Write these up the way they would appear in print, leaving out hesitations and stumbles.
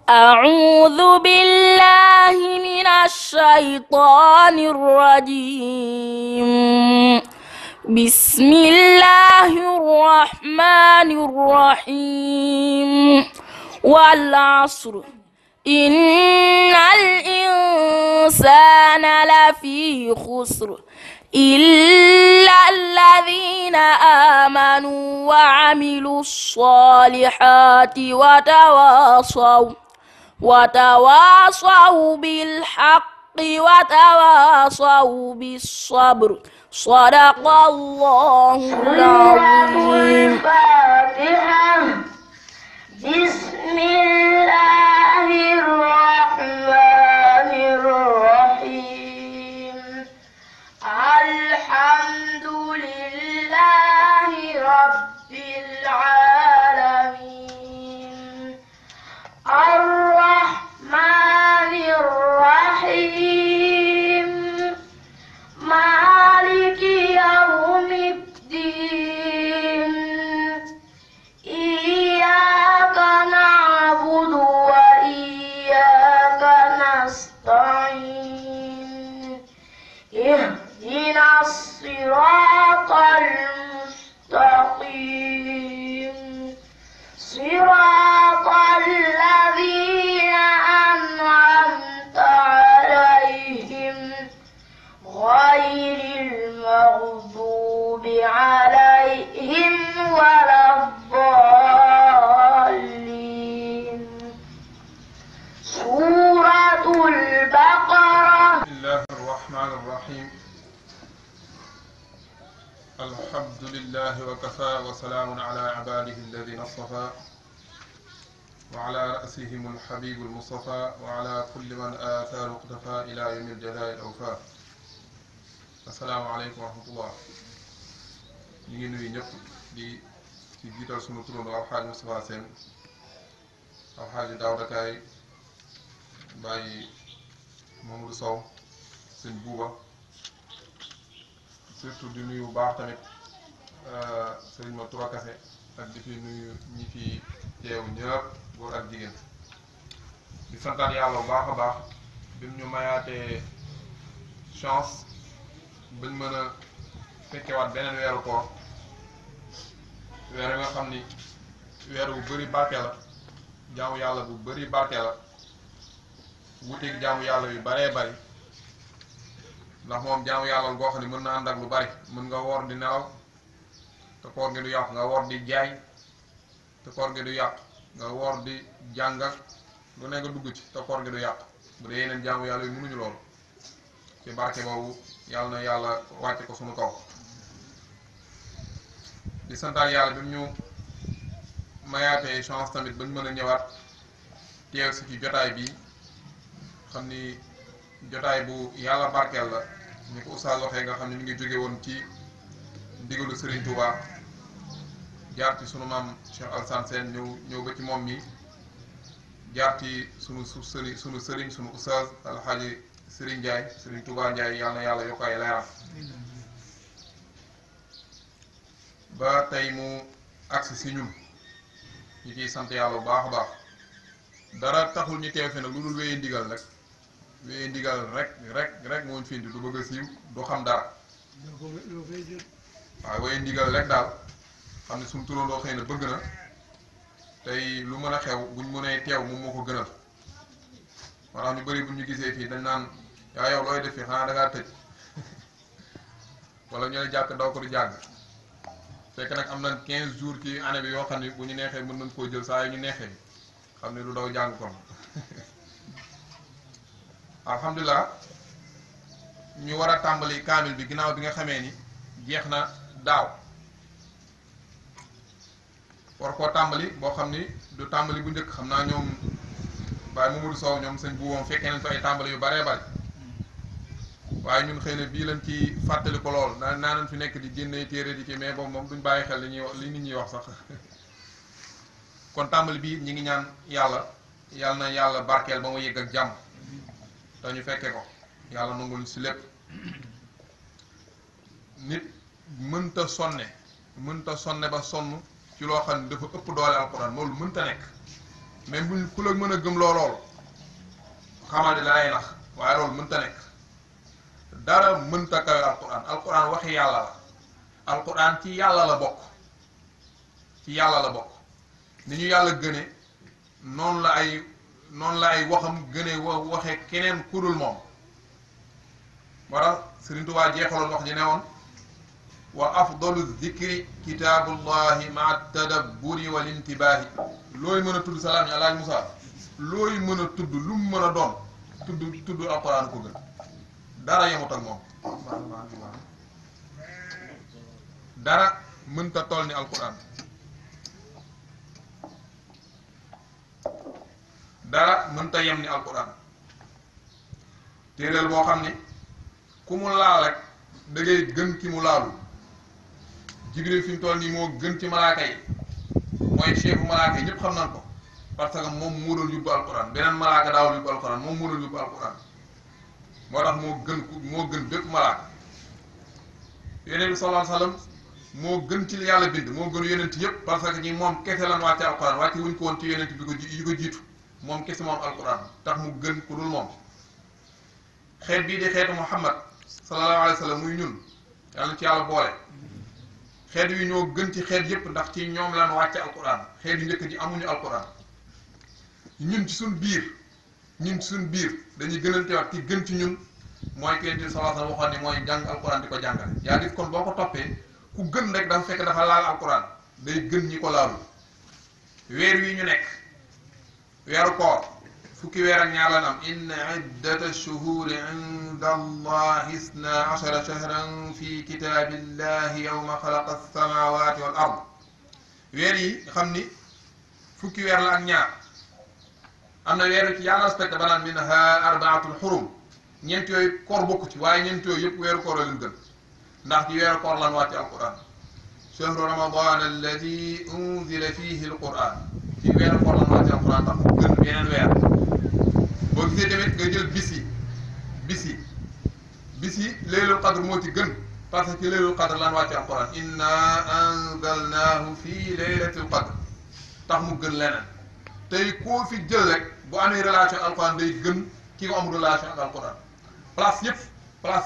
أعوذ بالله من الشيطان الرجيم. بسم الله الرحمن الرحيم. والعصر إن الإنسان لفي خسر إلا الذين آمنوا وعملوا الصالحات وتواصوا بالحق وتواصوا بالصبر. صدق الله العظيم. الفاتحة. بسم الله الرحمن الرحيم. الحمد لله رب العالمين الرحمن الرحيم مالك يوم الدين إياك نعبد وإياك نستعين اهدنا الصراط المستقيم صراط الذين أنعمت عليهم غير المغضوب عليهم ولا الضالين. سورة البقرة. بسم الله الرحمن الرحيم. الحمد لله وكفى وسلام على عباده الذين اصطفى وعلى رأسهم الحبيب المصطفى وعلى كل من آثار اقتفى إلى يوم الجزاء الأوفى. السلام عليكم ورحمة الله. ñu ngi nuyu ñëpp di ci jiital sunu turandoo Alxaaji Moustapha Sène Alxaaji Daawda Kaay Baay Mamadou Sow sëñ Buuba surtout di nuyu bu baax tamit sëriñ ma Tura Kase ak di fi nuyu ñi fi teew ñëpp góor ak jigéen di santaat yàlla bu baax a baax bi mu ñu mayaatee chance bañ mën a fekkewaat beneen weeru koor weer nga xam ni weer bu bëri barke la jaamu yàlla bu bëri barke la wuteeg jaamu yàlla yu baree bari ndax moom jaamu yàlla goo xam ne mën na ànd ak lu bari mën nga woor di nelaw te koor gi du yàq nga woor di jaay te koor gi du yàq nga woor di jàngal lu ne nga dugg ci te koor gi du yàq bu dee yeneen jaamu yàlla yu mënuñu loolu ci barke boobu yàlla na yàlla wàcce ko sunu kaw di santaal yàlla bi mu ñu mayaatee chance tamit bañ mën a ñëwaat teew si ci jotaay bi xam ni jotaay bu yàlla barkeel la ni ko oustaz waxee nga xam ne mi ngi jóge woon ci ndigalu Serigne Touba jaar ci sunu maam Cheikh Alassane Sène ñëw ba ci moom mi jaar ci sunu sëriñ sunu oustaz Alxaaji Serigne Ndiaye Serigne Touba Ndiaye yàlla na yàlla yokk ay leeram ba tey mu agsi si ñun ñu ciy sant yàlla bu baax a baax dara taxul ñu teew fi nag lu dul wéyee ndigal rek wéyee ndigal rek moo ñu fi indi du bëgg a siiw du xam dara waaw wéyee ndigal rek daal xam ne suñu turandoo xëy na bëgg na tey lu mën a xew buñ mënee teew moom moo ko gënal moo tax ñu bëri bu ñu gisee fii dañ naan yaa yow looy def fii xanaa da ngaa tëj wala ñu ne jàkk ndaw ko du jàng fekk nag am na 15 jours ci année bi yoo xam ne bu ñu neexee mën nañ koo jël saa yu ñu neexee xam ne du daw jàng kon alhamdulilah ñu war a tàmbali kaamil bi ginnaaw bi nga xamee ni jeex na daaw war koo tàmbali boo xam ni du tàmbali bu njëkk xam naa ñoom Baye Mamadou Sow ñoom sëñ bu moom fekkee nañ fa ay tàmbali yu baree bari waaye ñun xëy na bii lañ ci fàttali ko lool naa nañ fi nekk di génne téere di ci mais boobu moom duñ bàyyi xel li ñuy wax li nit ñuy wax sax kon tàmbali bii ñi ngi ñaan yàlla na yàlla barkeel ba mu yegg ak jàmm te ñu fekke ko yàlla nangul si lépp nit mënta sonne ba sonn ci loo xam ne dafa ëpp doole alquran loolu mënta nekk même buñ ku la mën a gëm lool xamal ne dalay nax waaye loolu mënta nekk dara mënta kawe alquran waxi yàlla la alquran ci yàlla la bokk ni ñu yàlla gëne noonu la ay waxam gëne waxe keneen kudul moom moo tax Sëriñ Tuubaa jeexaloon wax ji ne woon wa afdalu zikri kitaabullahi maa tadabburi wal intibaahi looy mën a tudd salaam yi alaaj Musaa looy mën a tudd lu mu mën a doon tudd alquran ko gën dara yemut ak moom dara mënta toll ni alquran dara mënta yem ni alquran téeréel boo xam ni ku mu laal rek da ngay gën ki mu laalu Jibril fi mu toll nii moo gën ci malaaka yi mooy chefu malaaka yi ñëpp xam nañ ko parce que moom moo doon yóbbu alquran beneen malaaka daawul yóbbu alquran moom moo doon yóbbu alquran moo tax moo gën bépp malaaka yonent bi sallallahu alayhi wasallam moo gën ci yàlla bind moo gën yonent yëpp parce que ñi moom kese lan wàcce alquran wàcce wuñ ko woon ci yonent bi yi ko jiitu moom kese moom alquran tax mu gën ku dul moom xeet bii di xeetu Muhammad sallallahu alayhi wasallam muy ñun yàlla ci yàlla boole xeet wi ñoo gën ci xeet yëpp ndax ci ñoom lan wàcce alquran xeet yu njëkk ji amuñu alquran ñun ci suñ biir dañuy gënante wax ki gën ci ñun mooy ki Yonent bi sallallahu alayhi wasallam waxoon ni mooy jàng alquran di ko jàngale yaa gis kon boo ko toppee ku gën rek dafa fekk dafa laal alquran day gën ñi ko laalu weer wi ñu nekk weeru koor fukki weer ak ñaar lan am inna iddata shuhuri inda allahi isna ashara shahran fi kitabillahi yawma xalaqa as-samawati wal ard weer yi xam ni fukki weer la ak ñaar am na weer ci yàlla respecté ba naan minha arbaatul xurum ñeent yooyu koor bokku ci waaye ñeent yooyu yëpp weeru koor la leen gën ndax ci weeru koor lan wàcce alquran shahru ramadan alladi unzila fihi alquran ci weeru koor lan wàcce alquran tax gën beneen weer boo gisee tamit nga jël bis yi leylul qadr moo ci gën parce que leylul qadr lan wàcce alquran inna anzalnahu fi laylatil qadr tax mu gën leneen tey koo fi jël rek bu amee relation alquran day gën ki ko am relation ak alquran place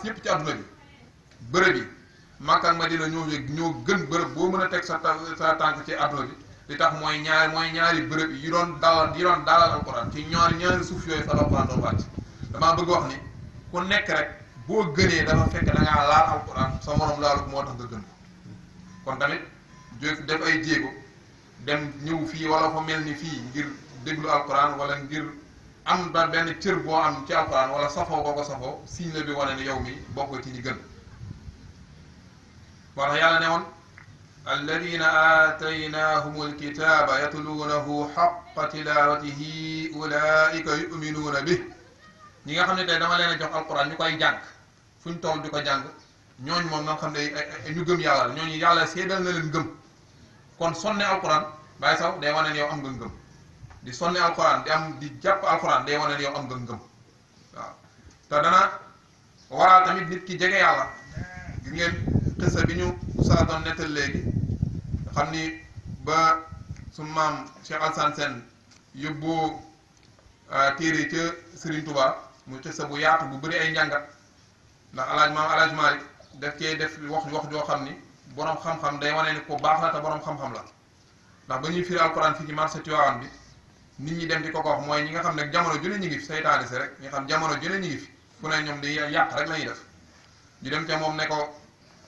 yëpp ci adduna bi bërëb yi Makka ak Madina ñoo gën bërëb boo mën a teg sa tànk ci adduna bi li tax mooy ñaari bërëb yi doon dalal alquran ci ñaari suuf yooyu fa alquran doon wàcc damaa bëgg wax ni ku nekk rek boo gënee dafa fekk da ngaa laal alquran sa morom laalu moo tax nga gën kon tamit def ay jéego dem ñëw fii wala fa mel ni fii ngir déglu alquran wala ngir am ba benn cër boo am ci alquran wala safoo boo ko safoo signe la bi wane ne yow mi bokk ci ñi gën moo tax yàlla ne woon alladina aataynahum alkitaba yatluunahu xaqa tilawatihi ulaika yuminuuna bih ñi nga xam ne tey dama leen a jox alquran ñu koy jàng fu ñu toll di ko jàng ñooñu moom nga xam ne ñu gëm yàlla la ñooñu yàlla seedal na leen gëm kon sonne alquran bàyyi saw day wane ne yow am nga ngëm di sonne alquran di jàpp alquran day wane ne yow am nga ngëm waaw te dana waral tamit nit ki jege yàlla gis ngeen xissa bi ñu saa doon nettal léegi xam ni ba su maam Cheikh Alassane Sène yóbboo téere ca Serigne Touba mu xissa bu yaatu bu bëri ay njàngat ndax alaaj Malik daf cee def wax joo xam ni boroom xam-xam day wane ni ko baax la te boroom xam-xam la ndax ba ñuy firi alquran fii ci marché Tivaouane bi nit ñi dem di ko wax mooy ñi nga xam ne jamono ju ne ñu ngi fi saytaane si rek ñi xam jamono ju ne ñu ngi fi fu ne ñoom di yàq rek la ñuy def ñu dem ca moom ne ko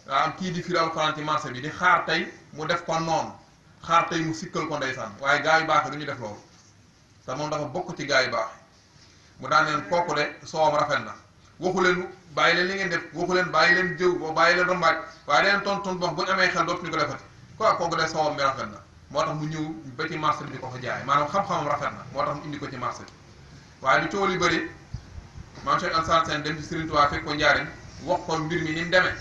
am kii di firi alquran ci marché bi di xaar tey mu def ko noonu xaar tey mu sikkal ko ndeysaan waaye gaa yu baax du ñu def loolu te moom dafa bokk ci gaa yu baax mu daan leen kooku de soowam rafet na waxu leen bàyyi leen li ngeen def waxu leen bàyyi leen jëw boo bàyyi leen rambaaj waaye da leen tontu bu ñu amee xel dootuñu ko defati kooku de soowam bi rafet na moo tax mu ñëw ba ci marché bi di ko fa jaay maanaam xam-xamam rafet na moo tax mu indi ko ci marché bi waaye lu coow li bëri maam Cheikh Alassane Sène dem ci Serigne Touba fekk ko njaariñ wax ko mbir mi ni mu demee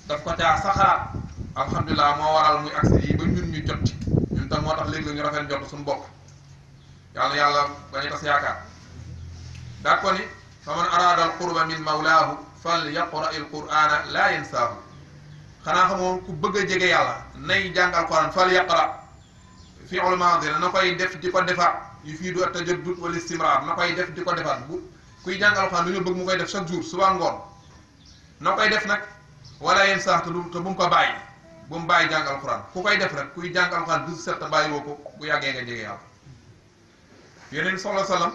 daf ko caa saxaar alhamdulilah moo waral muy accès yi ba ñun ñu jot ci ñun tam moo tax léegi la ñu rafet jot suñu bopp yàlla bañu tas yaakaar daat ko ni fa man araada al qurba min mawlaahu fal yaqra il qur'ana laa yansaahu xanaa xamoon ku bëgg a jege yàlla nay jàng alquran fal yaqra fi'l maadi na koy def di ko defaat yufiidu at-tajaddud wal istimrar na koy def di ko defaat bu kuy jàng alxuraan lu ñu bëgg mu koy def chaque jour suba ngoon na koy def nag wala yenn saax te bu mu ko bàyyi bu mu bàyyi jàng alxuraan ku koy def rek kuy jàng alxuraan du set te bàyyi woo ko bu yàggee nga jege yàlla. Yonent bi sallallahu alayhi wasallam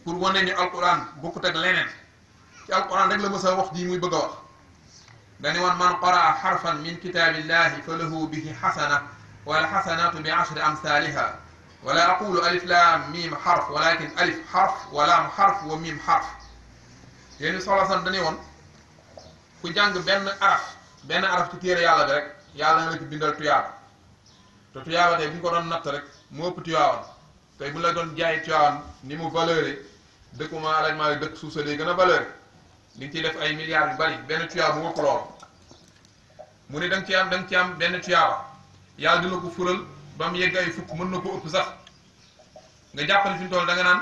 pour wane ñu alxuraan bokkut ak leneen ci alxuraan rek la mës a wax ji muy bëgg a wax dañu woon man qaraa xarfan min kitaabillahi fa lahu bihi xasana wal xasanatu bi ashri amsaaliha wala aqulu alif laam miim xarf walakin alif xarf wa laam xarf wa miim xarf. Yonent bi sallallahu alayhi wasallam dañu woon ku jàng benn araf ci téere yàlla bi rek yàlla na la ci bindal tuyaaba te tuyaaba tey bu ñu ko doon natt rek mu ëpp tuyaawan tey bu la doon jaay tuyaawan ni mu valeuré dëkkuma arrangement yi dëkk suuf sa day gën a valeuré li nga ciy def ay milliards yu bari benn tuyaaba mu ëpp lool mu ne da nga ci am benn tuyaaba yàlla dina ko fural ba mu yegg ay fukk mën na ko ëpp sax nga jàppale fi mu toll da nga naan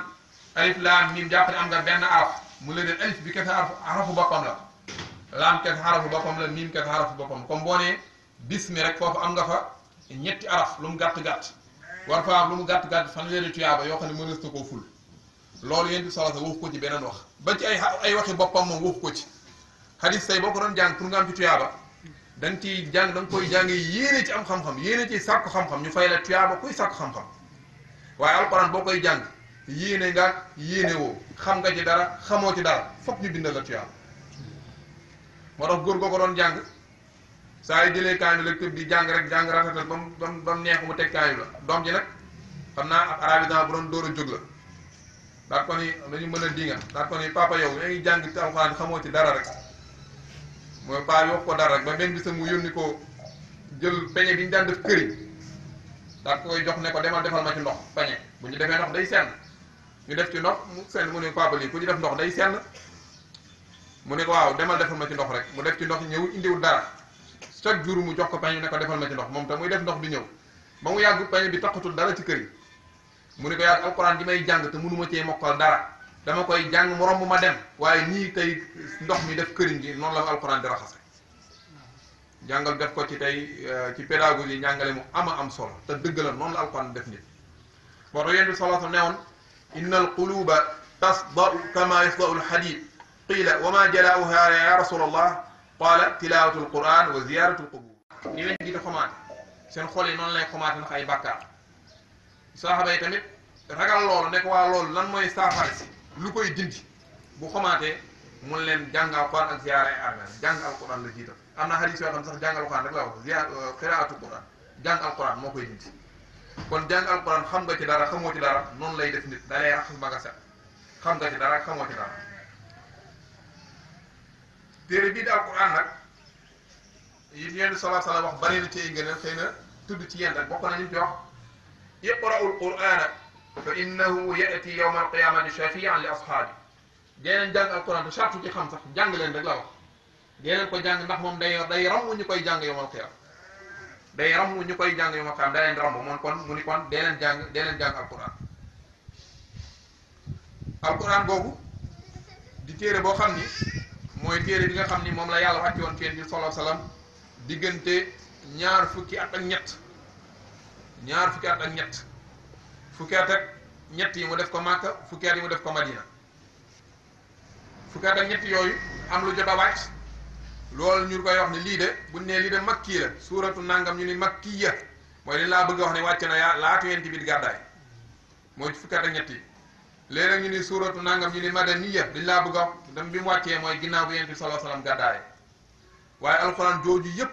alif laam miim jàppale am nga benn araf mu la den alif bi kese arafu boppam la laam kese xarafu boppam la miim kese xarafu boppam la comme boo nee bismi rek foofu am nga fa ñetti araf lu mu gàtt-gàtt war fa am lu mu gàtt-gàtt fanweeri tuyaaba yoo xam ne mënees na koo ful loolu yéen di solo sa waxu ko ci beneen wax ba ci ay waxi boppam moom waxu ko ci hadis tey boo ko doon jàng pour nga am ci tuyaaba da nga ciy jàng da nga koy jàng yéene ci am xam-xam yéene ci sàkku xam-xam ñu fay la tuyaaba kuy sàkku xam-xam waaye alxuraan boo koy jàng yéene nga yéene woo xam nga ci dara xamoo ci dara fokk ñu bindal la tuyaaba moo tax góor goo ko doon jàng saa yu jëlee kaamil la tëb di jàng rek jàng ratatal ba mu neex mu teg kaamil la doom ji nag xam naa ab arabisant bu doon door a jóg la daal ko ni dañu mën a dinga daal ko ni papa yow yaa ngi jàng ci alxuraan xamoo ci dara rek mooy paa bi wax ko dara rek ba benn bisa mu yónni ko jël peñe bi ñu daan def këriñ daal koy jox ne ko demal defal ma ci ndox peñe bu ñu defee ndox day senn ñu def ci ndox mu senn mu ne papa lii ku ci def ndox day senn mu ne ko waaw demal defal ma ci ndox rek mu def ci ndox ñëw indiwul dara chaque jour mu jox ko pañe ne ko defal ma ci ndox moom te muy def ndox di ñëw ba mu yàgg pañe bi taxatul dara ci kër yi mu ne ko yàgg alxuraan ji may jàng te mënuma cee mokkal dara dama koy jàng mu romb ma dem waaye nii tey ndox mi def këriñ gi noonu la ma alxuraan di raxase jàngal def ko ci tey ci pédagogie njàngale mu am solo te dëgg la noonu la alxuraan def nit boo tax yéen bi solo sa newoon inna al quluba tasda'u kama yasda'u al hadid qiila wa ma jalaa'uha ya rasulallah qaala tilaawatu alquran wa ziyaaratu alqubur ni weñ gi di xomaate seen xol yi noonu lay xomaate ndax ay bàkkaar saxaaba yi tamit ragal loolu nekk waa loolu lan mooy saafara si lu koy dindi bu xomaatee mun leen jàng alquran ak ziyaara ay armeel jàng alquran la jiital am na hadis yoo xam sax jàng alquran rek la wax ziyaar qiraatu alquran jàng alquran moo koy dindi kon jàng alquran xam nga ci dara xamoo ci dara noonu lay def nit da lay raxas ba nga set xam nga ci dara xamoo ci dara téere bii di alquran nag yi yenn sallallahu alayhi wa sallam wax bari na ci ay ngëneel xëy na tudd ci yenn rek bokk na ñu ci wax iqra'ul qur'ana fa innahu ya'ti yawma alqiyamati shafi'an li ashaabi dee leen jàng alquran te sartu ci xam sax jàng leen rek la wax dee leen ko jàng ndax moom day ramm ñu koy jàng yawmal qiyam day ramm ñu koy jàng yawmal qiyam da leen ramm moom kon mu ni kon dee leen jàng alquran alquran boobu di téere boo xam ni mooy téere bi nga xam ni moom la yàlla wàcce woon ci Yonent bi sallallahu alayhi wasallam diggante ñaar fukki at ak ñett fukki at ak ñett yi mu def ko Makka fukki at yi mu def ko Madina fukki at ak ñett yooyu am lu jot a wàcc loolu ñu koy wax ne lii de buñ ne lii de makki la suuratu nangam ñu ni makkiya mooy li laa bëgg a wax ne wàcc na yaa laatu Yonent bi di gàddaay mooy fukki at ak ñett yi léeg-léeg ñu ni suuratu nangam ñu ni madaniya dañ laa bëgg a wax dem bi mu wàccee mooy ginnaaw bi Yonent bi sallallahu alayhi wasallam gàddaaye waaye alxuraan jooju yëpp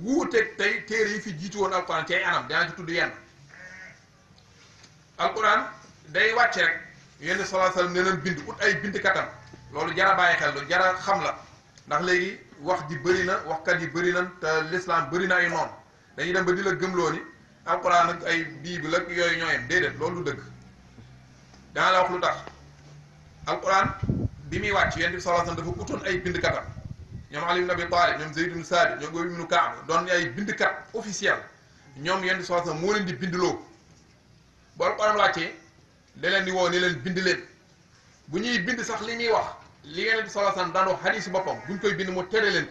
wuuteeg tey téere yi fi jiitu woon alxuraan ci ay anam dinaa ci tudd yenn alxuraan day wàcce rek Yonent bi sallallahu alayhi wasallam nee nañ bind ut ay bindkatam loolu jara bàyyi xel lu jara xam la ndax léegi wax ji bëri na waxkat yi bëri na te l'islam bëri na ay noonu dañuy dem ba di la gëmloo ni alxuraan ak ay bible ak yooyu ñooyem déedéet loolu du dëgg dana la wax lu tax alquran bi muy wàcc Yonent bi sallallahu alayhi wasallam dafa utoon ay bindkatam ñoom Ali ibn Abi Talib ñoom Zayd ibn Sabit ñoom Ubay ibn Ka'b doon ay bindkat officiel ñoom Yonent bi sallallahu alayhi wasallam moo leen di bindloo bu alquran wàccee da leen di woo ne leen bind leen bu ñuy bind sax li ñuy wax li Yonent bi sallallahu alayhi wasallam daan wax hadith boppam buñ koy bind mu tere leen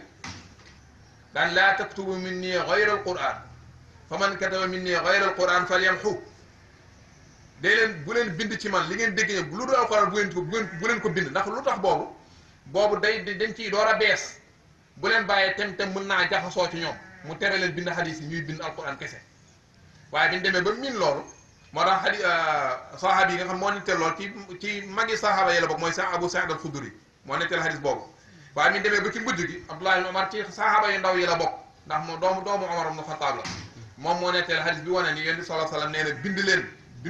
daan laa taktubu minni ghayra alquran fa man kataba minni ghayra alquran falyamhu day leen bu leen bind ci man li ngeen dégg ne lu dul alxuraan bu leen ko bind ndax lu tax boobu day dañ ciy door a bees bu leen bàyyee tem mën naa jaxasoo ci ñoom mu tere leen bind xadis yi ñuy bind alxuraan kese waaye bi ñu demee ba miin loolu moo tax saxaaba yi nga xam moo netteel lool ci magi saxaaba yi la bokk mooy sax Abu Saïd al-Xudri moo netteel xadis boobu waaye bi ñu demee ba ci mujj gi Abdullah ibn Umar ci saxaaba yu ndaw yi la bokk ndax moom doomu Umar ibn Xattaab la moom moo netteel xadis bi wane ni Yonent bi sallallahu alayhi wasallam nee na bind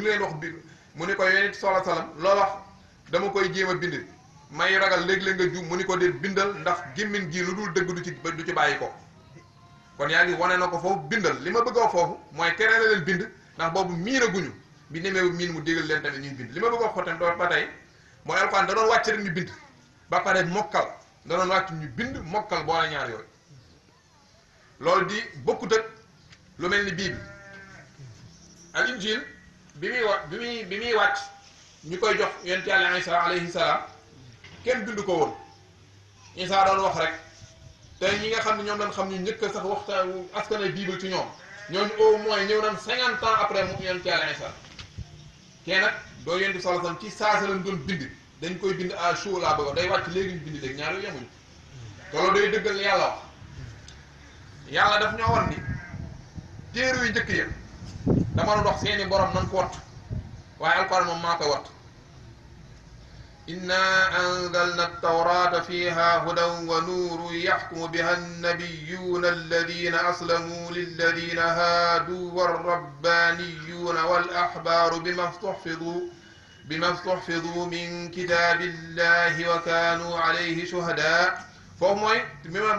leen wax bi mu ni ko Yonent bi sallallahu alayhi wasallam loo wax dama koy jéem a bind may ragal léeg-léeg nga juum mu ni ko dee bindal ndax gémmiñ gi lu dul dëgg du ci bàyyi ko kon yaa ngi wane na ko foofu bindal li ma bëgg a wax foofu mooy tere na leen bind ndax boobu miinaguñu bi demee miin mu digal leen tamit ñuy bind li ma bëgg a wax ko tamit ba tey mooy alxuraan da doon wàcc rek ñu bind ba pare mokkal da doon wàcc ñu bind mokkal boole ñaar yooyu loolu di bokkut ak lu mel ni bii bi al injil bi muy wàcc ñu koy jox yonent Yàlla Isa alayhi salaam kenn bind ko woon Isa doon wax rek te ñi nga xam ne ñoom dañ xam ñu njëkk sax waxtaan askanay bible ci ñoom ñooñu au moins ñëw nañ 50 ans après mu yonent Yàlla Isa kee nag doo yonent bi sallallahu alayhi wasallam ci saasa lañ doon bind dañ koy bind à chaud laa bëgg day wàcc léegi ñu bind léegi ñaar yooyu yemuñu te loolu day dëggal yàlla wax yàlla daf ñoo war ni téere yu njëkk ya dama doon wax seeni borom nan ko wattu waaye alxuraan moom maa koy wattu inna anzalna at-tawrata fiha hudan wa nuurun yaxkumu biha an-nabiyyuna alladina aslamu lilladina haadu war-rabbaniyuna wal-ahbaaru bima stuhfidu min kitaabillahi wa kaanu alayhi shuhadaa foofu mooy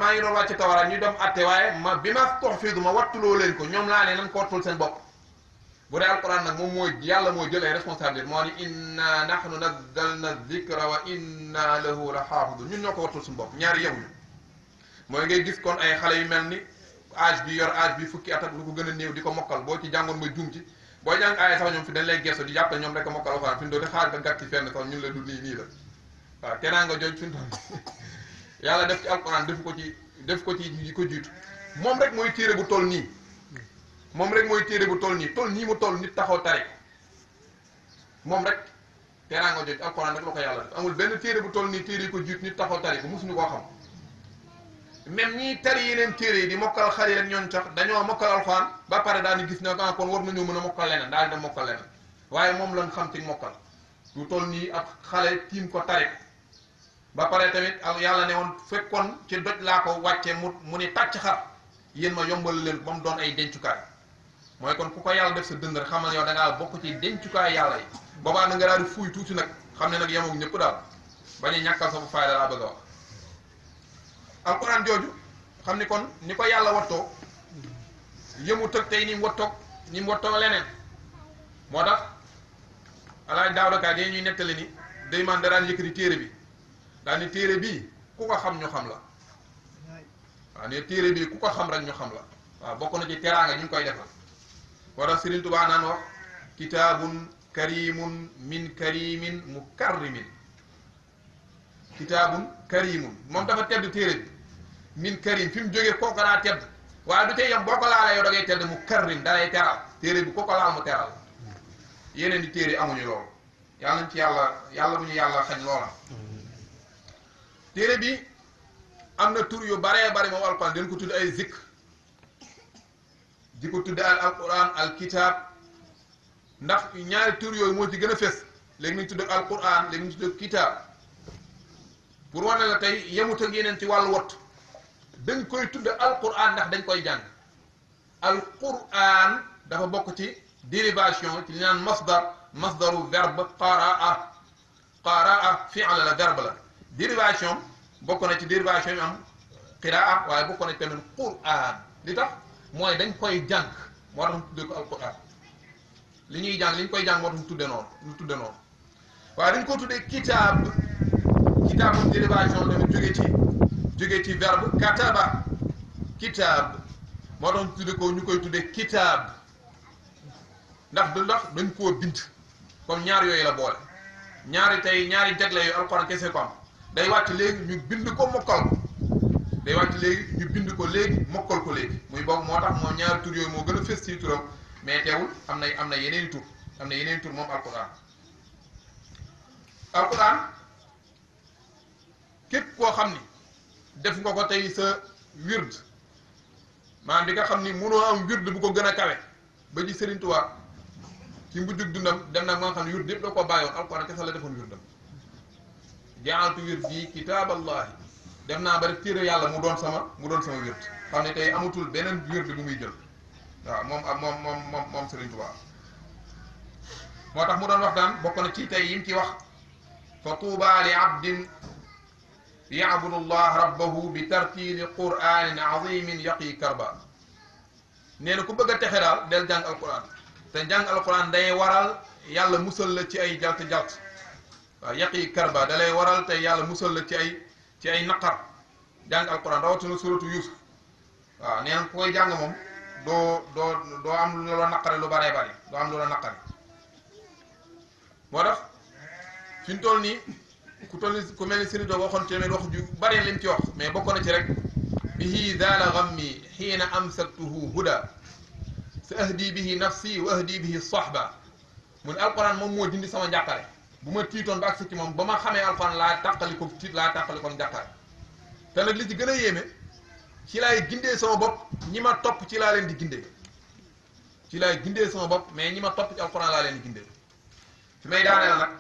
maa ngi doon wàcc tawaraat ñu dem atte waaye bima stuhfidu ma wattuloo leen ko ñoom laa ne nan ko wattul seen bopp bu dee alquran nag moom mooy yàlla mooy jël ay responsabilité moo ni inna nahnu nazzalna dhikra wa inna lahu la xaafidun ñun ñoo ko wattul suñu bopp ñaari yemuñu mooy ngay gis kon ay xale yu mel ni âge bi yor âge bi fukki at ak lu ko gën a néew di ko mokkal boo ci jàngoon mooy juum ci booy jàng aaya sax ñoom fi dañ lay gestu di jàpp ne ñoom rek a mokkal alquran fi mu doon xaar nga gàtt ci fenn sax ñun la du nii la waaw kenaa nga jooj fi mu doon yàlla def ci alquran def ko ci ñi ko jiitu moom rek mooy téere bu toll nii moom rek mooy téere bu toll nii mu toll nit taxaw tari moom rek teraanga jot alxuraan rek la ko yàlla def amul benn téere bu toll nii téere yi ko jiit nit taxaw tari ko mosuñu koo xam même ñiy tari yeneen téere yi di mokkal xale rek ñoon sax dañoo mokkal alxuraan ba pare daal di gis ne ah kon war nañoo mën a mokkal leneen daal di dem mokkal leneen waaye moom lañ xam ci mokkal lu toll nii ab xale tiim ko tari ko ba pare tamit yàlla ne woon fekkoon ci doj laa ko wàccee mu ni tàcc xar yéen ma yombal leen ba mu doon ay dencukaay mooy kon ku ko yàlla def sa dënd rek xamal yow da ngaa bokk ci dencukaay yàlla yi boobaa na nga daal di fuuy tuuti nag xam ne nag yemoog ñëpp daal bañu ñàkkal sa bu fayda laa bëgg a wax alquran jooju xam ni kon ni ko yàlla wattoo yëmu tëg tey ni mu wattoo leneen moo tax alaaj daawdakaay dañuy nettali ni day man da daan yëkkati téere bi daal ni téere bii ku ko xam ñu xam la waaw ne téere bii ku ko xam rek ñu xam la waaw bokk na ci teraanga ñu ngi koy defal wala Sëriñ Tuubaa naan wax kitaabun karimun min karimin mukarrimin kitaabun karimun moom dafa tedd téere bi min karim fi mu jógee kooku daa tedd waaye du tey yam boo ko laalee yow da ngay tedd mukarrim dalay teral téere bi kooku laal mu teral yeneen di téere amuñu loolu yàlla nañ ci yàlla bu ñu yàlla xañ loola téere bi am na tur yu baree bari moom alquran dañ ko tudd ay zikr di ko tudd al alquran al kitab ndax ñaari tur yooyu moo ci gën a fés léegi nañ tudd alquran léegi nañ tudd kitab pour wane la tey yemut ak yeneen ci wàllu wot dañ koy tudd alquran ndax dañ koy jàng alquran dafa bokk ci dérivation ci li naan masdaru verbe qaraa fi'l la verbe la dérivation bokk na ci dérivation yi am qiraa waaye bokk na ci tamit quran li tax mooy dañ koy jàng moo tax ñu tuddee ko alquran li ñuy jàng li ñu koy jàng moo tax ñu tudde noonu waaye dañ ko tuddee kitaab kitaab dérivation tamit jóge ci verbe kataba kitaab moo tax ñu koy tuddee kitaab ndax dañ koo bind comme ñaar yooyu la boole ñaari jagle yooyu alquran kese ko am day wàcc léegi ñu bind ko mokkal ko day wàcc léegi ñu bind ko léegi mokkal ko léegi muy boobu moo tax moom ñaari tur yooyu moo gën a fës ci turam mais teewul am na yeneen tur am na yeneen tur moom alquran. alquran képp koo xam ni def nga ko tey sa wird maanaam di nga xam ni mënoo am wird bu ko gën a kawe ba ci Serigne Touba ci mujjug dundam dem nag moo xam ne wird yëpp da koo bàyyoon alquran kese la defoon wirdam jaaltu wirdi kitaaballahi dem naa ba def téere yàlla mu doon sama wird xam ne tey amatul beneen wird bu muy jël waaw moom Serigne Touba moo tax mu doon wax daan bokk na ci tey yim ci wax fa tuuba li abdin ya'budu allah rabbahu bi tartili qur'anin azimin yaqi karba nee na ku bëgg a texe daal del jàng alquran te jàng alquran day waral yàlla musal la ci ay jalt waaw yaqi karba da lay waral te yàlla musal la ci ay naqar jàng alquran rawatina suratu yusuf waaw nee na ku koy jàng moom doo am lu la naqari lu baree bari doo am lu la naqari moo tax fi ñu toll nii ku mel ni Serigne Touba waxoon tamit wax ju bari lim ci wax mais bokk na ci rek bihi zaala ghammi xiina amsaktuhu huda sa ahdi bihi nafsi wa ahdi bihi sahba mu ne alquran moom moo dindi sama njàqare bu ma tiitoon ba agsi ci moom ba ma xamee alquran laa tàqali ko tiit laa tàqali ko njàqare te nag li ci gën a yéeme ci laay gindee sama bopp ñi ma topp ci laa leen di gindee ci laay gindee sama bopp mais ñi ma topp ci alquran laa leen di gindee fi may daaneel nag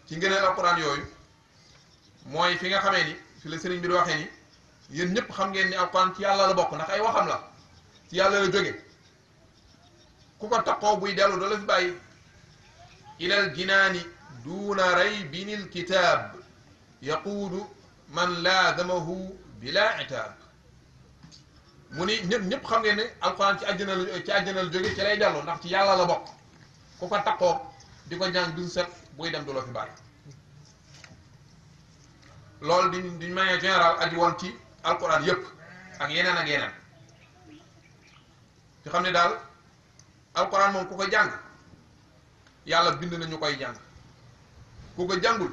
ci ngëneel alquran yooyu mooy fi nga xamee ni fi la sëriñ bi di waxee ni yéen ñëpp xam ngeen ni alquran ci yàlla la bokk ndax ay waxam la ci yàlla la jóge ku ko taqoo buy dellu doo la fi bàyyi ilal jinaani duuna raybinil kitaab yaquudu man laazamahu bila itaab mu ni ñëpp xam ngeen ne alquran ci àjjana la jóge ci lay dellu ndax ci yàlla la bokk ku ko taqoo di ko jàng bisu set buy dem du la fi bàyyi loolu d'une manière générale aji woon ci alquran yëpp ak yeneen ci xam ne daal alquran moom ku ko jàng yàlla bind na ñu koy jàng ku ko jàngul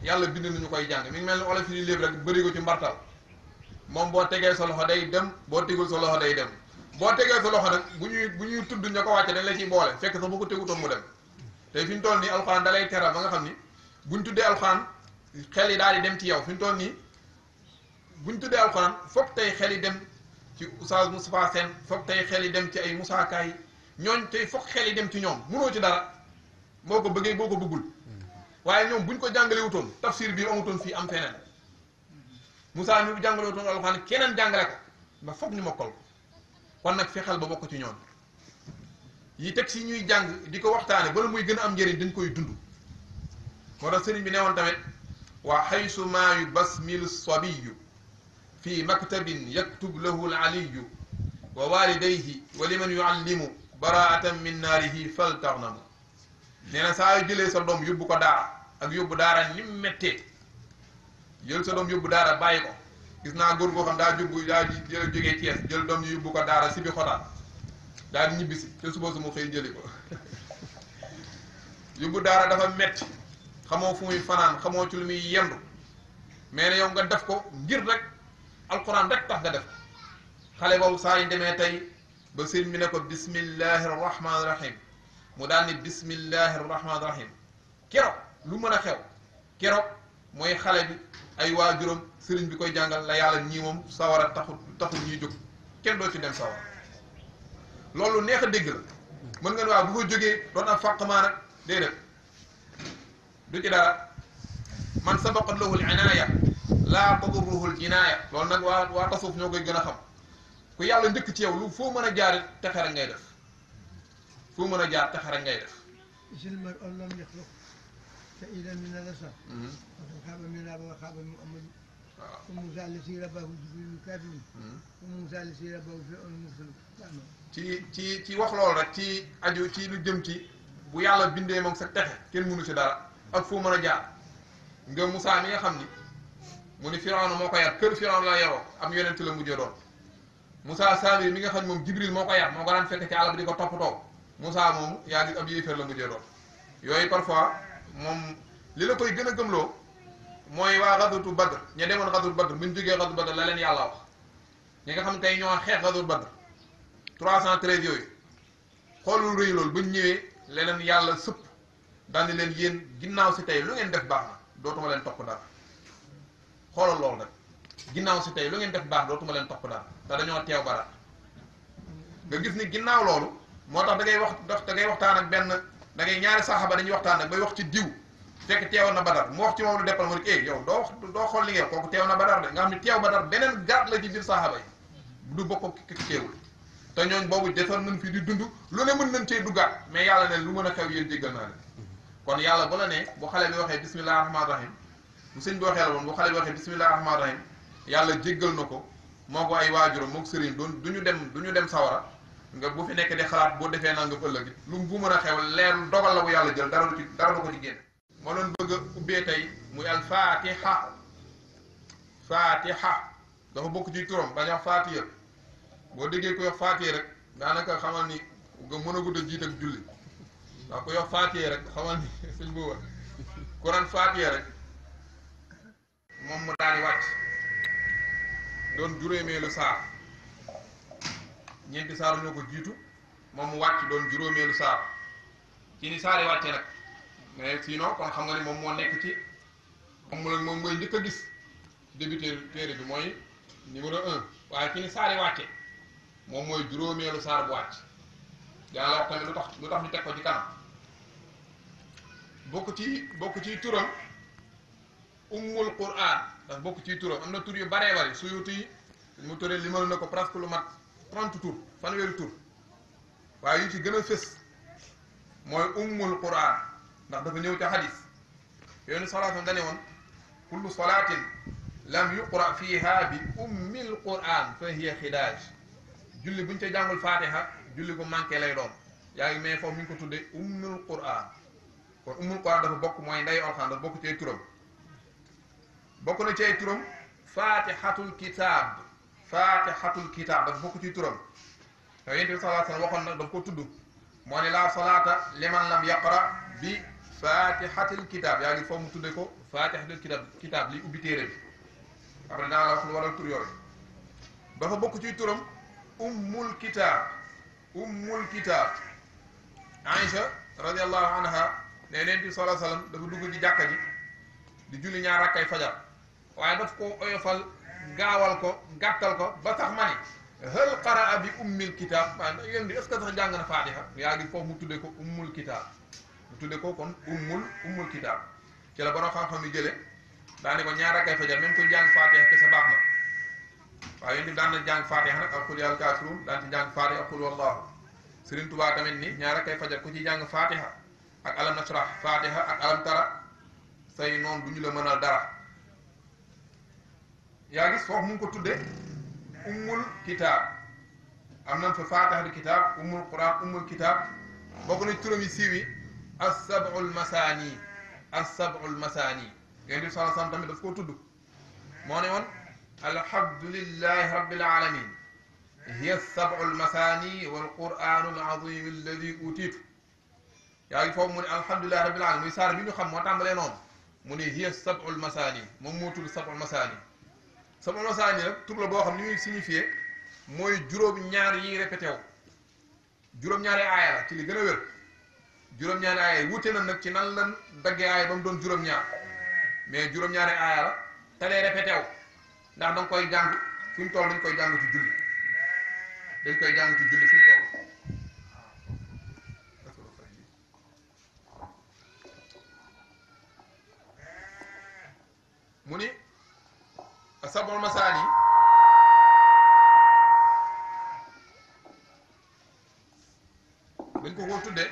yàlla bind na ñu koy jàng mi ngi mel ni olof yi léeb rek bëri ko ci mbartal moom boo tegee sa loxo day dem boo tegul sa loxo day dem boo tegee sa loxo nag bu ñuy tudd ña ko wàcce dañ la ciy boole fekk sax bu ko tegutoon mu dem tey fi ñu toll nii alxuraan da lay teral ba nga xam ni buñ tuddee alxuraan xel yi daal di dem ci yow fi ñu toll nii buñ tuddee alxuraan foog tey xel yi dem ci Oustaz Moustapha Sène foog tey xel yi dem ci ay Moussa Kaay ñooñ tey foog xel yi dem ci ñoom mënoo ci dara boo ko bëggee boo ko bëggul waaye ñoom buñ ko jàngale wutoon tafsir bii amutoon fii am feneen Moussa mi bu jàngale wutoon alxuraan keneen jàngale ko ba foog ñu mokkal ko kon nag fexeel ba bokk ci ñoom yi teg si ñuy jàng di ko waxtaane bala muy gën a am njëriñ dañ koy dund moo tax sëriñ bi ne woon tamit wa haysu maa yubasmilu sabiyu fi maktabin yaktub lahu alaliyu wa walidayhi wa liman yuallimu baraatan min naarihi faltaxnamu nee na saa yu jëlee sa doom yóbbu ko daara ak yóbbu daara ni mu méttee jël sa doom yóbbu daara bàyyi ko gis naa góor goo xam daa jógee Thiès jël doom ñu yóbbu ko daara si bi xotaan daal di ñibbisi te suba su mu xëy jëli ko yóbbu daara dafa metti xamoo fu muy fanaan xamoo ci lu muy yendu mais ne yow nga def ko ngir rek alquran rek tax nga def xale boobu saa yu demee tey ba sëriñ bi ne ko bismillahi rahmaani rahim mu daal ni bismillahi rahmaani rahim keroog lu mën a xew keroog mooy xale bi ay waajuram sëriñ bi koy jàngal la yàlla ñii moom sawara taxul ñuy jóg kenn doo ci dem sawara loolu neex a dégg la mën nga ne waaw bu ko jógee doon am fàqmaa nag déedéet du ci dara man sabaqat lahu al-inaaya laa tadurruhu al-jinaaya loolu nag waa tasawuf ñoo koy gën a xam ku yàlla njëkk ci yow lu foo mën a jaar texe rek ngay def foo mën a jaar texe rek ngay def silmar on lam yaxluq te ila min alasa xaaba min aba wa xaaba muhammadu wa musa lasi rabbahu jibrilu kaadimun wa musa lasi rabbahu fi on mursal ci wax loolu rek ci aju ci lu jëm ci bu yàlla bindee moom sa texe kenn mënu ci dara ak foo mën a jaar nga Moussa mi nga xam ni mu ni Firawna moo ko yar kër Firawna la yaroo am yonent la mujjee doon Moussa Samir mi nga xam ne moom Jibril moo ko yar moo ko daan fekk ci àll bi di ko toppatoo Moussa moom yaa gis ab yéefar la mujjee doon yooyu parfois moom li la koy gën a gëmloo mooy waa xadatu Badr ña demoon xadatu Badr bu ñu jógee xadatu Badr la leen yàlla wax ñi nga xam tey ñoo xeex xadatu Badr 313 yooyu xoolul rëy loolu ba ñu ñëwee leneen yàlla sëpp daal di leen yéen ginnaaw si tey lu ngeen def baax na dootuma leen topp dara xoolal loolu rek ginnaaw si tey lu ngeen def baax dootuma leen topp dara te dañoo teew bara nga gis ni ginnaaw loolu moo tax da ngay waxtaan ak benn da ngay ñaari saxaaba dañuy waxtaan ak bay wax ci diw fekk teewoon na Badar mu wax ci moom lu deppal mu ne yow doo xool li ngeen kooku teew na Badar de nga xam ne teew Badar beneen gaat la ci biir saxaaba yi du bokk ki teewul te ñooñ boobu defar nañ fi di dund lu ne mën nañ cee duggaat mais yàlla ne lu mën a xew yéen jéggal naa leen kon yàlla bu la ne bu xale bi waxee bismillah rahmaani rahim bu sëñ bi waxee la woon bu xale bi waxee bismillah rahmaani rahim yàlla jéggal na ko moo ko ay waajuram moo ko sëriñ doon du ñu dem sawara nga bu fi nekk di xalaat boo defee naa nga ëllëg lu bu mën a xew leer dogal la bu yàlla jël dara du ko ci génne moo doon bëgg a ubbee tey muy al fatiha dafa bokk ci turam bañ wax fatiha boo déggee ko wax fatiha rek daanaka xamal ni nga mën a gudd a jiit ak julli ndax ko yox fatiha rek xamal ni suñ booba Quran fatiha rek moom mu daal di wàcc doon juróomeelu saar ñeenti saar ñoo ko jiitu moom mu wàcc doon juróomeelu saar ci ni saar yi wàcce nag mais sinon kon xam nga ni moom moo nekk ci moom mooy njëkk a gis débuté téere bi mooy numéro 1 waaye ci ni saar yi wàcce moom mooy juróomeelu saar bu wàcc daa la wax tamit lu tax ñu teg ko ci kanam bokk ci turam ummul quran ndax bokk ci turam am na tur yu baree bari Suyuti yi mu turee limal na ko presque lu mat 30 tur fanweeri tur waaye yu ci gën a fës mooy ummul quran ndax dafa ñëw ca xadis yoonu salaatam dane woon kullu salaatin lam yuqra fiha bi ummil quran fa hiya xidaaj julli buñ ca jàngul fatiha julli bu manqué lay doon yaa ngi mais foofu mi ngi ko tuddee ummul quran kon ummul quran dafa bokk mooy nday alxaan dafa bokk ci ay turam bokk na ci ay turam fatihatul kitab dafa bokk ci turam te yonent bi sallallahu alayhi wasallam waxoon nag dafa ko tudd moo ne laa salaata liman lam yaqra bi fatihatil kitab yaa ngi foofu mu tudde ko fatihatul kitab li ubbi téere bi après daa la wax lu waral tur yooyu dafa bokk ci turam ummul kitab Aïcha radiyallahu anha ne yonent bi sallallahu alayhi wasallam dafa dugg ci jàkka ji di julli ñaar rakkay fajar waaye daf ko oyofal gaawal ko gàttal ko ba tax ma ni hal qaraa bi ummil kitab waaye yéen di est-ce que sax jàng na fatiha yaa ngi foofu mu tudde ko ummul kitab mu tudde ko kon ummul kitab ci la borom xam-xam yi jële daa ne ko ñaar rakkay fajar même ko jàng fatiha ke sa baax na waaye yéen di daan na jàng fatiha nag ak qul yaa kaafiruun daan ci jàng fatiha ak qul wallahu Sëriñ Tuubaa tamit ni ñaar rakkay fajar ku ci jàng fatiha ak alam nashrah fatiha ak alam tara say noonu du ñu la mënal dara yaa gis foofu mu ngi ko tudde ummul kitab am nañ fa fatihatul kitab ummul quran ummul kitab bokk na turam yi siiw yi as-sab'ul masani yéen di sallallahu alayhi wasallam tamit daf koo tudd moo ne woon alhamdulillahi rabbil alamin hiya as-sab'ul masani wal qur'anul azim alladhi utitu yaa ngi foofu mu ne alhamdulillahi rabbil alamin muy saar bi ñu xam moo tàmbalee noonu mu ne hiya as-sab'ul masani moom moo tudd sab'ul masani nag tur la boo xam ni muy signifié mooy juróom-ñaar yi répété wu juróom-ñaari aaya la ci li gën a wér juróom-ñaari aaya yi wute na nag ci nan lan daggee aaya ba mu doon juróom-ñaar mais juróom-ñaari aaya la te lay répété wu ndax da nga koy jàng fu ñu toll dañ koy jàng ci julli fu ñu toll mu ni sab'ul masaani dañ ko tudde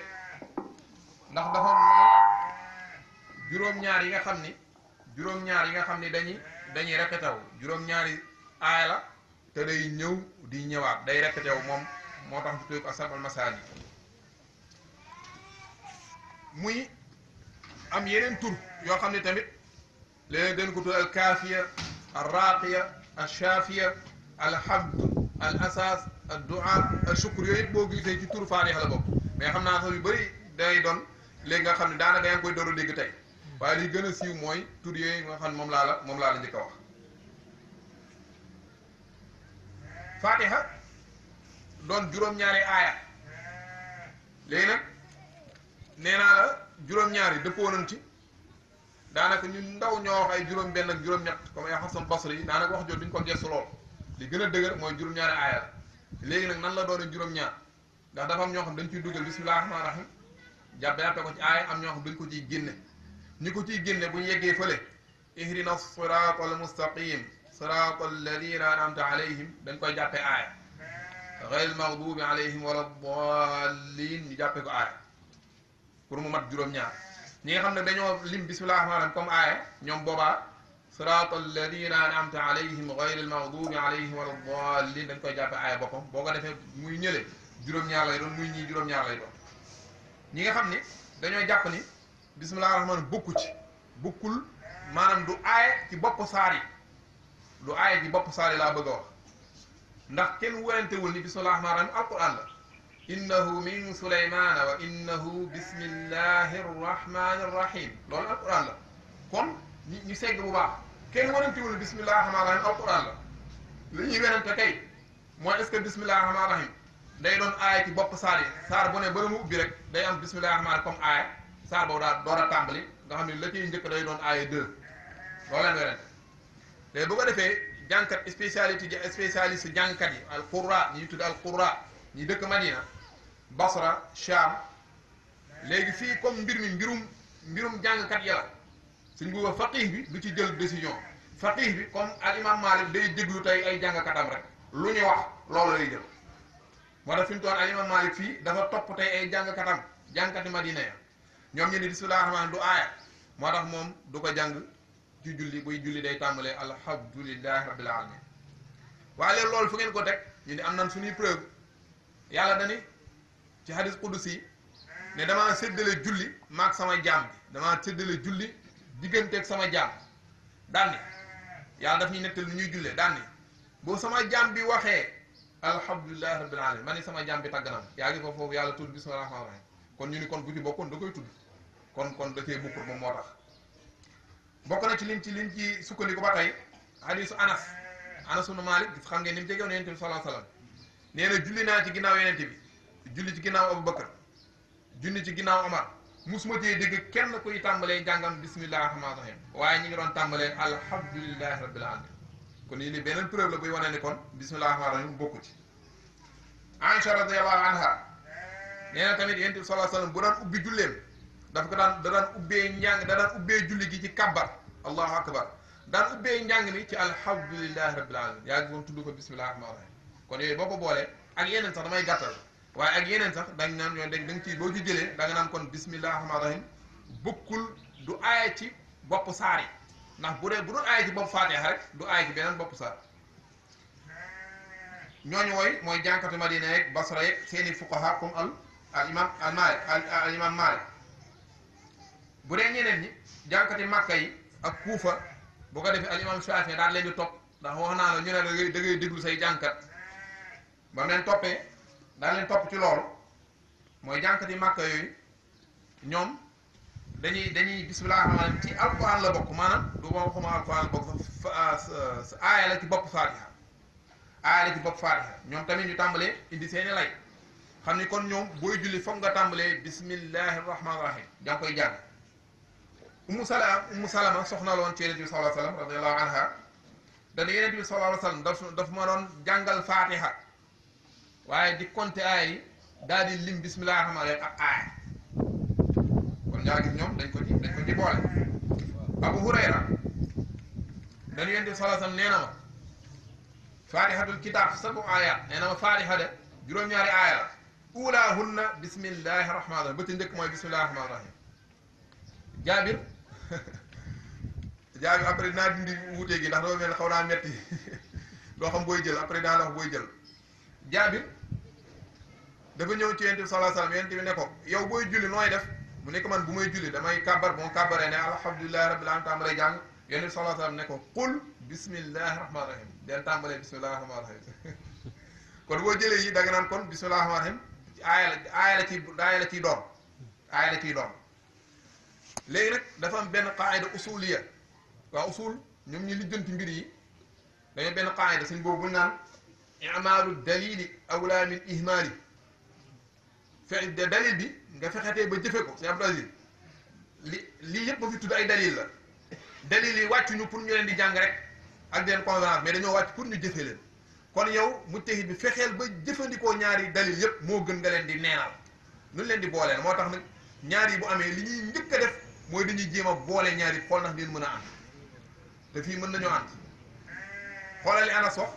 ndax dafa juróom-ñaar yi nga xam ni dañuy répété wu juróom-ñaari aaya la te day ñëw di ñëwaat day répété wu moom moo tax ñu tuddee ko sab'ul masaani muy am yeneen tur yoo xam ne tamit léeg-léeg dañ ko tudd al kaafiya al raaqiya al shaafiya al hamd al asaas al du'a al shukr yooyu yëpp boo gisee ci turu faatiha la bokk mais xam naa sax yu bëri day doon léegi nga xam ne daanaka yaa ngi koy door a dégg tey waaye li gën a siiw mooy tur yooyu nga xam ne moom laa la njëkk a wax faatiha doon juróom-ñaari aaya léegi nag nee naa la juróom-ñaar yi dëppoo nañ ci daanaka ñun ndaw ñoo wax ay juróom-benn ak juróom-ñett comme ay Hasan Basri yi daanaka wax jooju duñ ko gestu lool li gën a dëgër mooy juróom-ñaari aaya la léegi nag nan la doone juróom-ñaar ndax dafa am ñoo xam dañ ciy dugal bismillaahi rahmaani rahiim jàppe ko ci aaya am ñoo xam dañ ko ciy génne ñi ko ciy génne bu ñu yeggee fële ihdina siraatal mustaqim siraatal ladina an'amta alayhim dañ koy jàppe aaya ghayril maghdubi alayhim wala dallin ñu jàppe ko aaya pour mu mat juróom-ñaar ñi nga xam ne dañoo lim bismillaahi rahmaani rahiim comme aaya ñoom boobaa siraatal ladina an'amta alayhim ghayril maghdubi alayhim wala dallin dañ koy jàppe aaya boppam boo ko defee muy ñële juróom-ñaar lay doon muy ñii juróom-ñaar lay doon ñi nga xam ni dañoo jàpp ni bismillaahi rahmaani bokku ci bokkul maanaam du aaya ci bopp saar yi du aaya ci bopp saar yi laa bëgg a wax ndax kenn werantewul ni bismillaahi rahmaani rahiim alquran la innahu min sulaymana wa innahu bismillahi rrahmani rrahim loolu alquran la kon ñu segg bu baax kenn werantewul ni bismillaahi rahmaani rahiim alquran la li ñuy werante kay mooy est-ce que bismillaahi rahmaani rahiim day doon aaya ci bopp saar yi saar bu ne ba mu ubbi rek day am bismillaahi rahmaani comme aaya saar boobu daal door a tàmbali nga xam ne la ciy njëkk day doon aaya 2 loolu leen werante te bu ko defee jànkat spécialiste jànkat yi al qurra ñuy tudd al qurra ñi dëkk Madina Basra Sham léegi fii comme mbirum jàngkat yàlla suñ booba faqih bi du ci jël décision faqih bi comme al imam Malik day déglu tey ay jàngkatam rek lu ñu wax loolu lay jël moo tax fi mu toon al imam Malik fii dafa topp tey ay jàngkati Madina ya ñoom ñu ni bismillaahi rahmaani du aaya moo tax moom du ko jàng ci julli buy julli day tàmbalee alhamdulillahi rabbil alamin waaye léegi loolu fu ngeen ko teg ñu ni am nan suñuy preuve yàlla dani ci hadis qudusi ne damaa séddale julli maag sama jaam bi damaa séddale julli digganteeg sama jaam daan ni yàlla daf ñuy nettal lu ñuy jullee daan ni boo sama jaam bi waxee alhamdulillahi rabbil alamin ma ni sama jaam bi tàgg na yaa ngi ko foofu yàlla tudd bismillaahi rahmaani rahiim kon ñu ni kon bu ci bokkoon da koy tudd kon da cee bukkul moom moo tax bokk na ci liñ ci sukkandiku ba tey hadisu Anas ibn Malik xam ngeen ni mu jegewoon Yonent bi sallallahu alayhi wasallam nee na julli naa ci ginnaaw Yonent bi julli ci ginnaaw Abu Bakar julli ci ginnaaw Omar musuma cee dégg kenn kuy tàmbalee jàngam bismillaahi rahmaani rahiim waaye ñi ngi doon tàmbalee alhamdulillahi rabbil alamin kon lii beneen preuve la buy wane ni kon bismillaahi rahmaani rahiim bokku ci Aïcha radiyallahu anha nee na tamit Yonent bi sallallahu alayhi wasallam bu daan ubbi julleem daf ko da daan ubbee julli gi ci kabbar allahu akbar daan ubbee njàng mi ci alhamdulillahi rabbil alamin yaa ngi woon tudd ko bismillaahi rahmaani rahiim kon yooyu boo ko boolee ak yeneen sax damay gàttal waaye ak yeneen sax dañ naan ñoo da nga ci boo ci jëlee da nga naan kon bismillaahi rahmaani rahiim bokkul du aaya ci bopp saar yi ndax bu doon aaya ci bopp faatiha rek du aaya ci beneen bopp saar ñooñu mooy jànkatu Madina yeeg Basra yeeg seeni fuqaha comme al imam Maalik bu dee ñeneen ñi jànkati Makka yi ak Kuufa boo ko defee al imam Shaafi daal leen di topp ndax wax naa la ñu ne da ngay déglu say jànkat ba mu leen toppee daal leen topp ci loolu mooy jànkati Makka yooyu ñoom dañuy bismillaahi rahmaani rahiim ci alquran la bokk maanaam du ma waxuma alquran la bokk sax aaya la ci bopp Faatiha ñoom tamit ñu tàmbalee indi seeni lay xam ni kon ñoom booy julli foog nga tàmbalee bismillaahi rahmaani rahiim da nga koy jàng Ummu Salama soxna la woon ci Yonent bi sallallahu alayhi wa sallam radiyallahu anha dana Yonent bi sallallahu alayhi wa sallam daf ma doon jàngal Faatiha waaye di compter aaya yi daal di lim bismillaahi rahmaani rahiim ak aaya kon ñaar gis ñoom dañ ko ci boole. Abu Hurayra dana Yonent bi sallallahu alayhi wa sallam nee na ma Faatihatul kitaab sabu aayaat nee na ma Faatiha de juróom-ñaari aaya la ulaahunna bismillaahi rahmaani rahiim ba ci njëkk mooy bismillaahi rahmaani rahiim Jaabir après dinaa dindi wuute gi ndax doo mel ne xaw naa metti doo xam booy jël après dinaa la wax booy jël Jaabir dafa ñëw ci Yonent bi sallallahu alayhi wasallam Yonent bi ne ko yow booy julli nooy def mu nekk man bu may julli damay kàbbar bon kàbbaree ne alhamdulillahi rabbil alamin tàmbalee jàng Yonent bi sallallahu alayhi wasallam ne ko qul bismillahi rahmaani rahim den tàmbalee bismillahi rahmaani rahim kon boo jëlee yi da nga naan kon bismillahi rahmaani rahim aaya la ciy doon léegi nag dafa am benn qaayida usuliya waa usul ñoom ñu lijjanti mbir yi dañoo benn qaayida suñ boobu buñ naan i'maalu dalili awlaa min ihmaali fe dalil bi nga fexetee ba jëfe ko c'est Abdou Aziz lii yëpp ma fi tudd ay dalil la dalil yi wàccuñu pour ñu leen di jàng rek ak den conférence mais dañoo wàcc pour ñu jëfe leen kon yow mujtahid bi fexeel ba jëfandikoo ñaari dalil yëpp moo gën nga leen di neenal nu leen di booleen moo tax nag ñaar yi bu amee li ñuy njëkk a def mooy dañuy jéem a boole ñaari xool ndax ngeen mën a ànd te fii mën nañoo ànd xoolal li Anas wax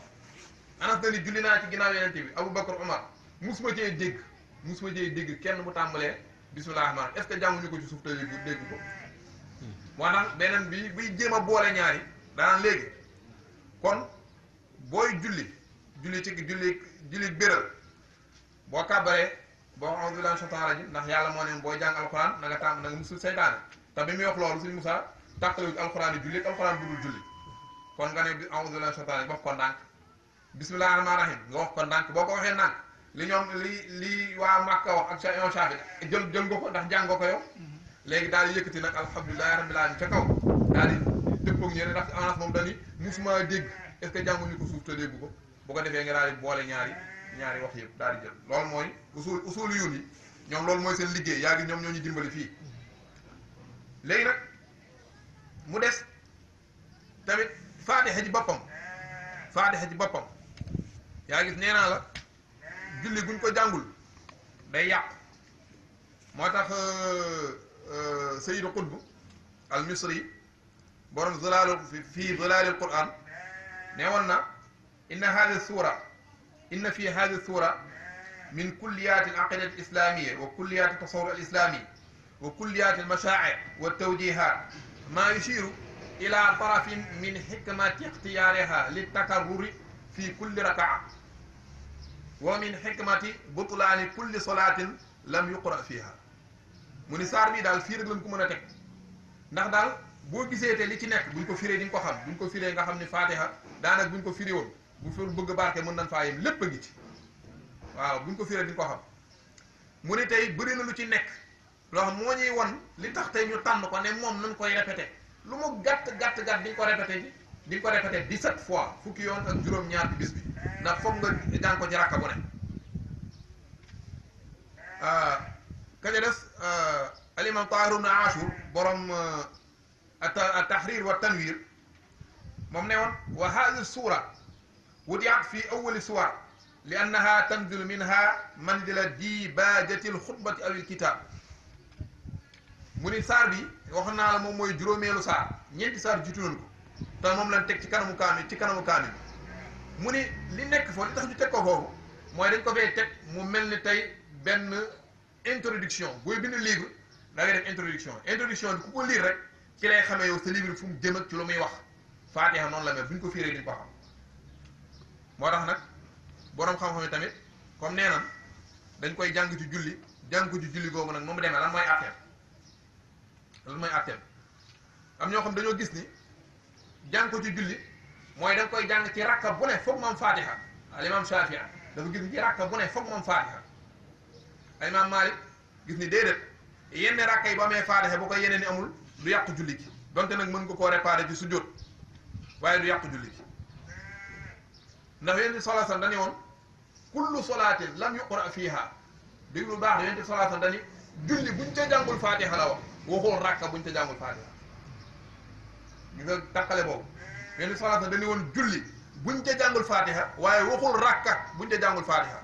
Anas na ni julli naa ci ginnaaw Yonent bi Aboubacar Omar musuma cee dégg kenn mu tàmbalee bismillah rahmaan est-ce que jànguñu ko ci suuf te dégg ko moo tax beneen bi buy jéem a boole ñaari daanaan léegi kon booy julli béral boo kàbbaree boo a'uuzu billaahi mina shaytaani rajiim ndax yàlla moo ne booy jàng alxuraan na nga musul seytaane te bi muy wax loolu suñu Musaa tàqale ci alxuraan yi julli ak alxuraan bu dul julli kon nga ne a'uuzu billaahi mina shaytaani rajiim wax ko ndànk bismillaahi rahmaani rahiim nga wax ko ndànk boo ko waxee ndànk li waa Makka wax ak imam Shaafi jël nga ko ndax jàng nga ko yow léegi daal di yëkkati nag alhamdulillahi rabbil alamin ca kaw daal di dëppoog ñeneen ndax Anas moom dañuy musuma dégg est-ce que jànguñu ko suuf te dégg ko bu ko defee nga daal di boole ñaari wax yëpp daal di jël loolu mooy usul yu yi ñoom loolu mooy seen liggéey yaa ngi ñoom ñoo ñu dimbali fii léegi nag mu des tamit faatiha ci boppam yaa gis nee naa la julli guñ ko jàngul day yàq moo tax Sayyidu Qutb al Misri borom zilaalu fii zilaalil Qur'an nee woon na inna fi hadihi suura min kulliyaati al aqidati al islamiyya wa kulliyaati al tasawwur al islami wa kulliyaati al mashaa'ir wa tawjihat ma yushiru ila tarafin min hikmati ixtiyaariha li takarruri fi kulli raka'a wa min hikmati butlaani kulli salaatin lam yuqra fiha mu ni saar bii daal fii rek lañ ko mën a teg ndax daal boo gisee te li ci nekk buñ ko firee di nga ko xam buñ ko firee nga xam ni Fatiha daanaka buñ ko firi woon bu fi bëgg barke mën nañ faa yem lépp a ngi ci waaw buñ ko firee di nga ko xam mu ni tey bëri na lu ci nekk loo xam moo ñuy won li tax tey ñu tànn ko ne moom nañ koy répété lu mu gàtt di nga ko répété ji di nga ko répété 17 fois fukki yoon ak juróom-ñaar ci bis bi ndax foog nga jàng ko ci rakka bu ne kaja des alimam Taahir ibn Ashur borom at-Tahrir wa Tanwir moom ne woon wa haadihi suura wudi'at fi awwali suwar li annaha tanzilu minha manzila dibaajati al-xutbati aw al-kitaab mu ni saar bi wax naa la moom mooy juróomeelu saar ñeenti saar jiitu nañ ko te moom lañ teg ci kanamu kaamil mu ni li nekk foofu li tax ñu teg ko foofu mooy dañ ko fee teg mu mel ni tey benn introduction booy bind livre da ngay def introduction bi ku ko lire rek ci lay xamee yow sa livre fu mu jëm ak ci lu muy wax Faatiha noonu la mel bu ñu ko firee di ko xam moo tax nag boroom xam-xam yi tamit comme nee na dañ koy jàng ci julli googu nag moom demee lan mooy atteem am ñoo xam dañoo gis ni jàng ko ci julli mooy da nga koy jàng ci rakka bu ne foog moom Faatiha al imam Shaafi'i dafa gis ni ci rakka bu ne foog moom Faatiha al imam Maalik gis ni déedéet yenn rakka yi bu amee Faatiha bu ko yeneen ni amul du yàqu julli gi donte nag mën nga koo réparer ci sujjóot waaye du yàqu julli gi ndax yonent bi sallallahu alayhi wasallam dañu woon kullu salaatin lam yuqra fiiha dégg lu baax de yonent bi sallallahu alayhi wasallam dañu julli buñ ca jàngul Faatiha la wax waxul rakka buñ ca jàngul Faatiha ñu nga tàqale boobu yonent bi sallallahu alayhi wasallam dañu woon julli buñ ca jàngul Faatiha waaye waxul rakka buñ ca jàngul Faatiha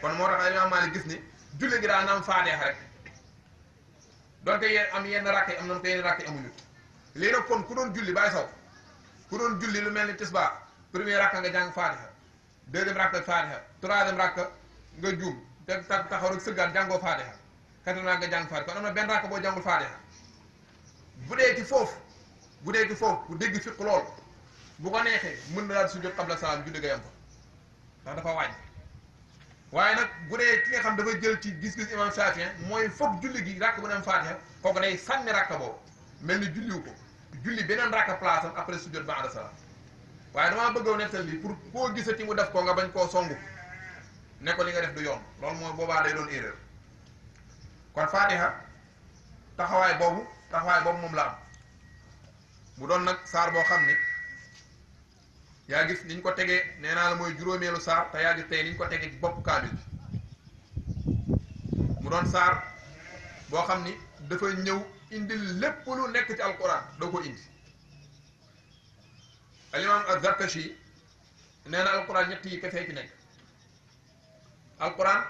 kon moo tax Imaam Maalik gis ni julli gi daa na am Faatiha rek donte am yenn rakk yi am nañ ko yenn rakk yi amuñu léegi nag kon ku doon julli bàyyi saw ku doon julli lu mel ni tisbaar premier rakka nga jàng Faatiha deuxième rakka Faatiha troisième rakka nga juum te taxaw rek sëggaat jàngoo Faatiha quatrième rakka nga jàng Faatiha kon am na benn rakka boo jàngul Faatiha bu dee ci foofu bu dégg fiq lool bu ko neexee mën na daal sujjóot qabla salaam julli nga yam ko ndax dafa wàññi waaye nag bu dee ki nga xam dafa jël ci gis-gis imam Shafi'i mooy foog julli gi rakk bu ne am Faatiha kooku day sànni rakka boobu mel ni julliwu ko julli beneen rakka place am après sujjóot ba'da salaam waaye damaa bëgg a nettal bi pour koo gisati mu def ko nga bañ koo songu ne ko li nga def du yoon loolu mooy boobaa day doon erreur kon Faatiha taxawaay boobu moom la am mu doon nag saar boo xam ni yaa gis niñ ko tegee nee naa la mooy juróomeelu saar te yaa gis tey niñ ko tegee ci bopp kaamil bi mu doon saar boo xam ni dafa ñëw indi lépp lu nekk ci alquran doo ko indi. al-imam az-Zarkashi nee na alquran ñett yi kese ci nekk. alquran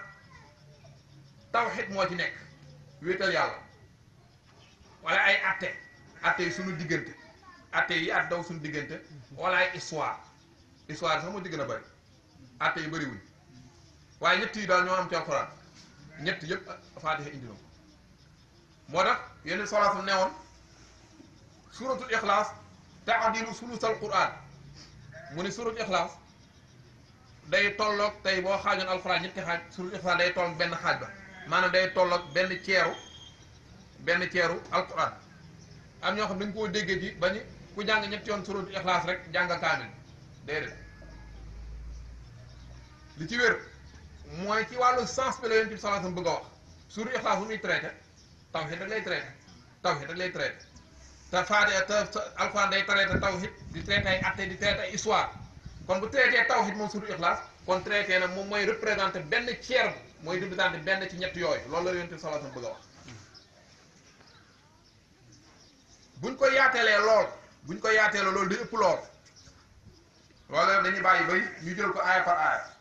tawhid moo ci nekk wéetal yàlla wala ay atte yi suñu diggante atte yi at daw suñu diggante wala ay histoire sax moo ci gën a bëri atte yi bëriwuñ waaye ñett yi daal ñoo am ci alquran ñett yëpp Faatiha indi na ko moo tax yenn solaasu newoon suratul ixlaas ta'dilu sulusal quran mu ni suratul ixlaas day tolloog tey boo xaajoon alxuraan ñetti xaaj suratul ixlaas day tolloog benn xaaj ba maanaam day tolloog benn ceeru alxuraan am ñoo xam dañ koo déggee ji ba ñu ku jàng ñetti yoon suratul ixlaas rek jàng kaamil déedéet li ci wér mooy ci wàllu sens bi la Yonent bi sallallahu alayhi wasallam bëgg a wax suratul ixlaas bu muy traité tawhid rek lay traité te Faatiha te alxuraan day traité tawhid di traité ay atte di traité ay histoire kon bu traité tawhid moom suratul ixlaas kon traité na moom mooy représenté benn tiers mooy représenté benn ci ñett yooyu loolu la Yonent bi sallallahu alayhi wasallam bëgg a wax buñ ko yaateelee loolu day ëpp lool dañuy bàyyi bay ñu jël ko aaya par aaya